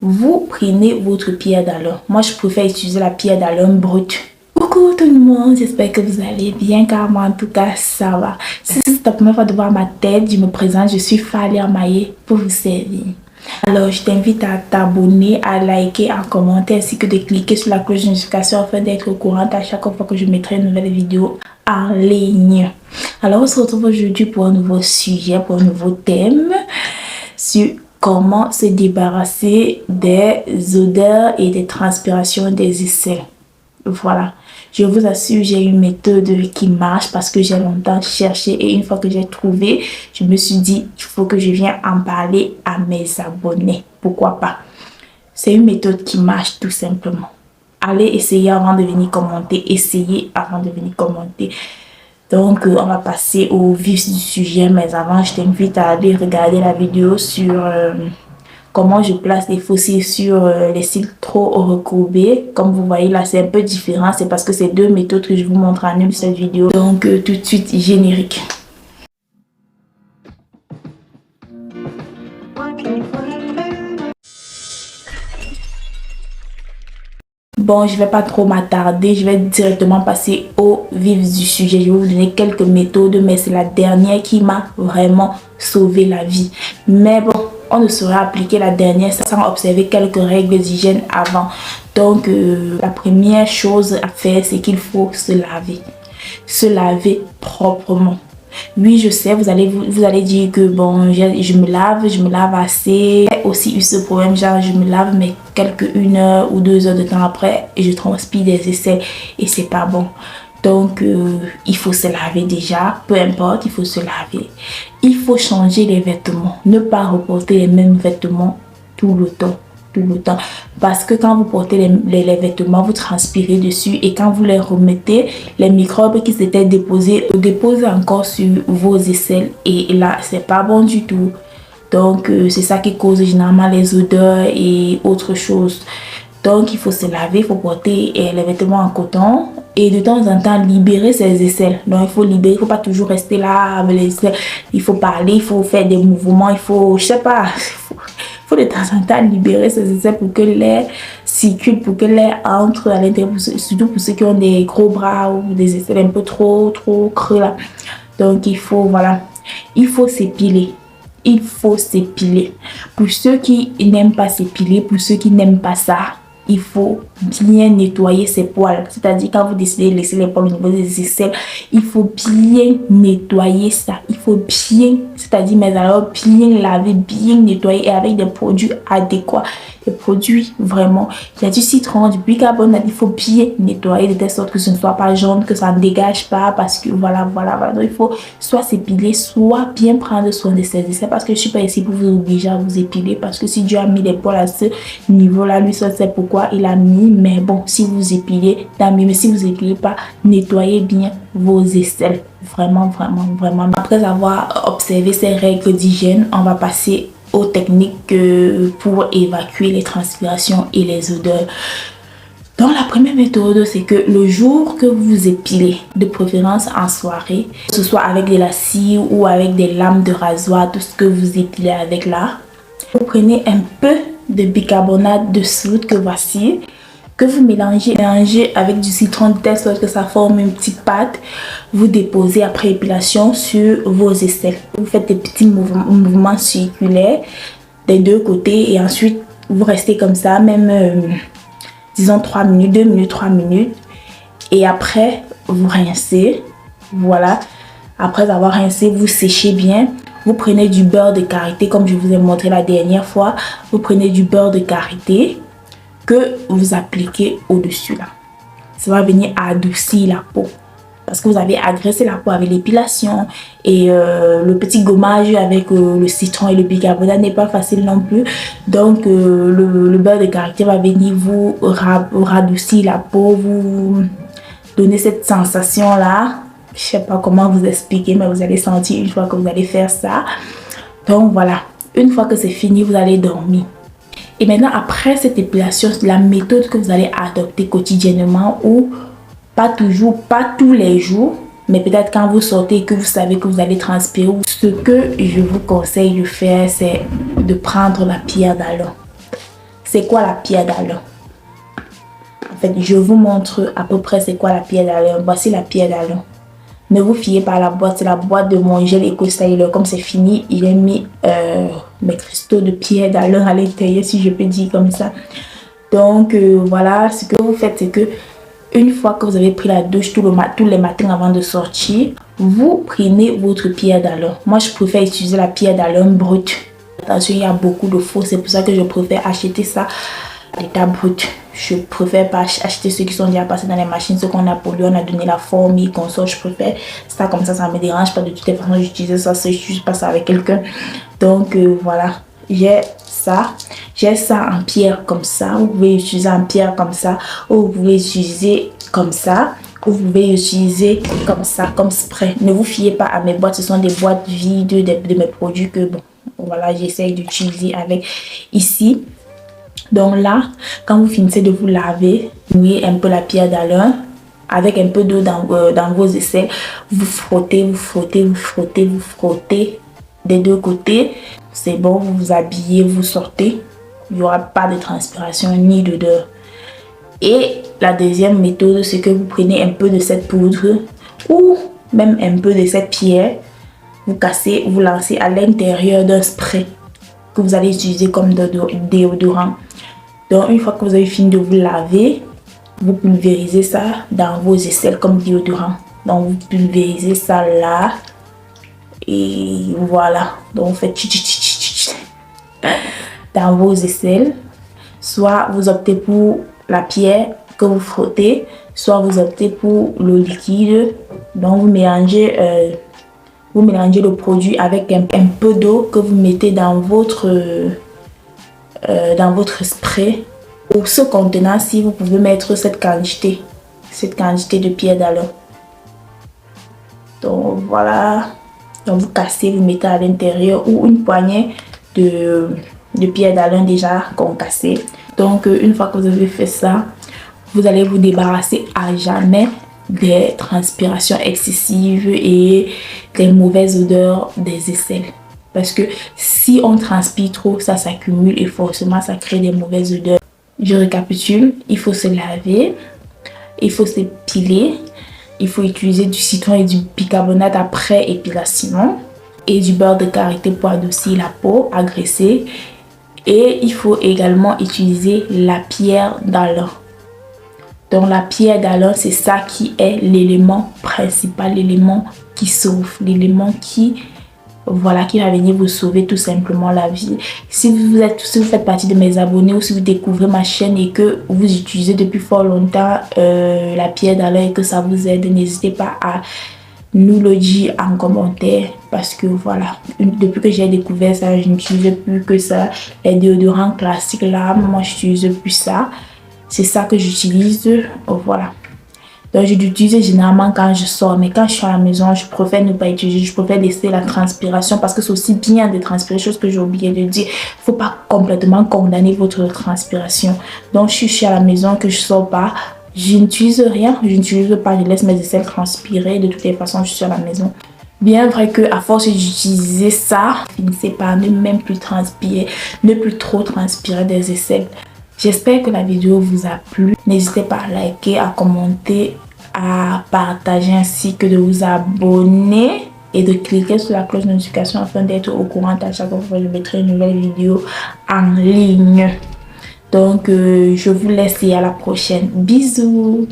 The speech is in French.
Vous prenez votre pierre d'alum. Moi, je préfère utiliser la pierre d'alum brute. Coucou tout le monde, j'espère que vous allez bien car moi en tout cas ça va. Si c'est ta première fois de voir ma tête, je me présente, je suis Fally Amaye pour vous servir. Alors je t'invite à t'abonner, à liker, à commenter ainsi que de cliquer sur la cloche de notification afin d'être au courant à chaque fois que je mettrai une nouvelle vidéo en ligne. Alors on se retrouve aujourd'hui pour un nouveau sujet, pour un nouveau thème sur comment se débarrasser des odeurs et des transpirations des aisselles. Voilà, je vous assure, j'ai une méthode qui marche parce que j'ai longtemps cherché et une fois que j'ai trouvé, je me suis dit, il faut que je vienne en parler à mes abonnés. Pourquoi pas? C'est une méthode qui marche tout simplement. Allez essayer avant de venir commenter, essayez avant de venir commenter. Donc, on va passer au vif du sujet, mais avant, je t'invite à aller regarder la vidéo sur comment je place les fossiles sur les cils trop recourbés. Comme vous voyez là, c'est un peu différent. C'est parce que c'est deux méthodes que je vous montre en une seule vidéo. Donc, tout de suite, générique. Bon, je vais pas trop m'attarder, je vais directement passer au vif du sujet. Je vais vous donner quelques méthodes, mais c'est la dernière qui m'a vraiment sauvé la vie. Mais bon, on ne saurait appliquer la dernière sans observer quelques règles d'hygiène avant. Donc, la première chose à faire, c'est qu'il faut se laver. Se laver proprement. Oui, je sais, vous allez dire que bon, je me lave assez. J'ai aussi eu ce problème, genre je me lave, mais quelques 1 ou 2 heures de temps après, et je transpire des aisselles et c'est pas bon. Donc, il faut se laver déjà, peu importe, il faut se laver. Il faut changer les vêtements, ne pas reporter les mêmes vêtements tout le temps. Parce que quand vous portez les vêtements, vous transpirez dessus et quand vous les remettez, les microbes qui s'étaient déposés déposent encore sur vos aisselles et là c'est pas bon du tout. Donc c'est ça qui cause généralement les odeurs et autres choses. Donc il faut se laver, il faut porter les vêtements en coton et de temps en temps libérer ses aisselles. Donc il faut libérer, il faut pas toujours rester là avec les aisselles. Il faut parler, il faut faire des mouvements, il faut, je sais pas, faut de temps en temps libérer ses aisselles pour que l'air circule, pour que l'air entre à l'intérieur, surtout pour ceux qui ont des gros bras ou des aisselles un peu trop creux là. Donc il faut, voilà, il faut s'épiler. Il faut s'épiler. Pour ceux qui n'aiment pas s'épiler, pour ceux qui n'aiment pas ça, il faut bien nettoyer ses poils. C'est-à-dire quand vous décidez de laisser les poils au niveau des aisselles, il faut bien nettoyer ça. Il faut bien, c'est-à-dire mais alors bien laver, bien nettoyer et avec des produits adéquats. Des produits vraiment. Il y a du citron, du bicarbonate. Il faut bien nettoyer de telle sorte que ce ne soit pas jaune, que ça ne dégage pas parce que voilà. Donc il faut soit s'épiler, soit bien prendre soin de ses aisselles parce que je suis pas ici pour vous obliger à vous épiler parce que si Dieu a mis les poils à ce niveau-là, lui seul sait pourquoi il a mis. Mais bon, si vous épilez, tant mieux. Mais si vous épilez pas, nettoyez bien vos aisselles. Vraiment. Après avoir observé ces règles d'hygiène, on va passer aux techniques pour évacuer les transpirations et les odeurs. Donc la première méthode, c'est que le jour que vous vous épilez, de préférence en soirée, que ce soit avec de la cire ou avec des lames de rasoir, tout ce que vous épilez avec là, vous prenez un peu de bicarbonate de soude que voici, que vous mélangez avec du citron de telle sorte que ça forme une petite pâte. Vous déposez après épilation sur vos aisselles. Vous faites des petits mouvements circulaires des deux côtés et ensuite vous restez comme ça, même disons 3 minutes, 2 minutes, 3 minutes. Et après, vous rincez. Voilà. Après avoir rincé, vous séchez bien. Vous prenez du beurre de karité comme je vous ai montré la dernière fois. Vous prenez du beurre de karité que vous appliquez au-dessus là. Ça va venir adoucir la peau. Parce que vous avez agressé la peau avec l'épilation. Et le petit gommage avec le citron et le bicarbonate n'est pas facile non plus. Donc le beurre de karité va venir vous radoucir la peau. Vous donner cette sensation là. Je sais pas comment vous expliquer, mais vous allez sentir une fois que vous allez faire ça. Donc voilà. Une fois que c'est fini, vous allez dormir. Et maintenant, après cette épilation, la méthode que vous allez adopter quotidiennement ou pas toujours, pas tous les jours, mais peut-être quand vous sortez et que vous savez que vous allez transpirer, ce que je vous conseille de faire, c'est de prendre la pierre d'alum. c'est quoi la pierre d'Alain? En fait, je vous montre à peu près c'est quoi la pierre d'Alain. Voici la pierre d'Alain. Ne vous fiez pas à la boîte, c'est la boîte de mon gel Eco Styler. Comme c'est fini, il a mis mes cristaux de pierre d'Alain à l'intérieur, si je peux dire comme ça. Donc voilà, ce que vous faites, c'est que une fois que vous avez pris la douche tous les matins avant de sortir, vous prenez votre pierre d'Alain. Moi, je préfère utiliser la pierre d'Alain brute. Attention, il y a beaucoup de faux, c'est pour ça que je préfère acheter ça à l'état brut. Je préfère pas acheter ceux qui sont déjà passés dans les machines, ceux qu'on a pollué, on a donné la forme, ils consortent. Je préfère ça comme ça me dérange pas. De toutes les façons, j'utilise ça, si je passe avec quelqu'un. Donc voilà, j'ai ça en pierre comme ça. Vous pouvez utiliser en pierre comme ça, ou vous pouvez utiliser comme ça, ou vous pouvez utiliser comme ça, comme spray. Ne vous fiez pas à mes boîtes, ce sont des boîtes vides de mes produits que bon, voilà, j'essaye d'utiliser avec ici. Donc là, quand vous finissez de vous laver, mouillez un peu la pierre d'Alain avec un peu d'eau dans vos aisselles. Vous frottez, vous frottez, vous frottez, vous frottez des deux côtés. C'est bon, vous vous habillez, vous sortez. Il n'y aura pas de transpiration ni d'odeur. Et la deuxième méthode, c'est que vous prenez un peu de cette poudre ou même un peu de cette pierre. Vous cassez, vous lancez à l'intérieur d'un spray que vous allez utiliser comme déodorant. Donc une fois que vous avez fini de vous laver, vous pulvérisez ça dans vos aisselles comme déodorant. Donc vous pulvérisez ça là. Et voilà. Donc vous faites dans vos aisselles. Soit vous optez pour la pierre que vous frottez, soit vous optez pour le liquide. Donc vous mélangez le produit avec un peu d'eau que vous mettez dans votre spray. Pour ce contenant-ci, vous pouvez mettre cette quantité de pierre d'Alain. Donc voilà. Donc vous cassez, vous mettez à l'intérieur ou une poignée de pierre d'Alain déjà concassée. Donc une fois que vous avez fait ça, vous allez vous débarrasser à jamais des transpirations excessives et des mauvaises odeurs des aisselles. Parce que si on transpire trop, ça s'accumule et forcément ça crée des mauvaises odeurs. Je récapitule, il faut se laver, il faut s'épiler, il faut utiliser du citron et du bicarbonate après épilation et du beurre de karité pour adoucir la peau agressée. Et il faut également utiliser la pierre d'Alain. Donc la pierre d'Alain, c'est ça qui est l'élément principal, l'élément qui sauve, l'élément qui va venir vous sauver tout simplement la vie. Si vous faites partie de mes abonnés ou si vous découvrez ma chaîne et que vous utilisez depuis fort longtemps la pierre d'Alain et que ça vous aide, n'hésitez pas à nous le dire en commentaire, parce que voilà, depuis que j'ai découvert ça, je n'utilise plus que ça. Les déodorants classiques là, moi je n'utilise plus ça. C'est ça que j'utilise, voilà. Donc je l'utilise généralement quand je sors, mais quand je suis à la maison, je préfère ne pas utiliser, je préfère laisser la transpiration, parce que c'est aussi bien de transpirer, chose que j'ai oublié de dire. Il ne faut pas complètement condamner votre transpiration. Donc je suis à la maison, que je ne sors pas, je n'utilise rien, je n'utilise pas, je laisse mes aisselles transpirer. De toutes les façons, je suis à la maison. Bien vrai que à force d'utiliser ça, finissez par ne même plus transpirer, ne plus trop transpirer des aisselles. J'espère que la vidéo vous a plu. N'hésitez pas à liker, à commenter, à partager ainsi que de vous abonner et de cliquer sur la cloche de notification afin d'être au courant à chaque fois que je mettrai une nouvelle vidéo en ligne. Donc, je vous laisse et à la prochaine. Bisous!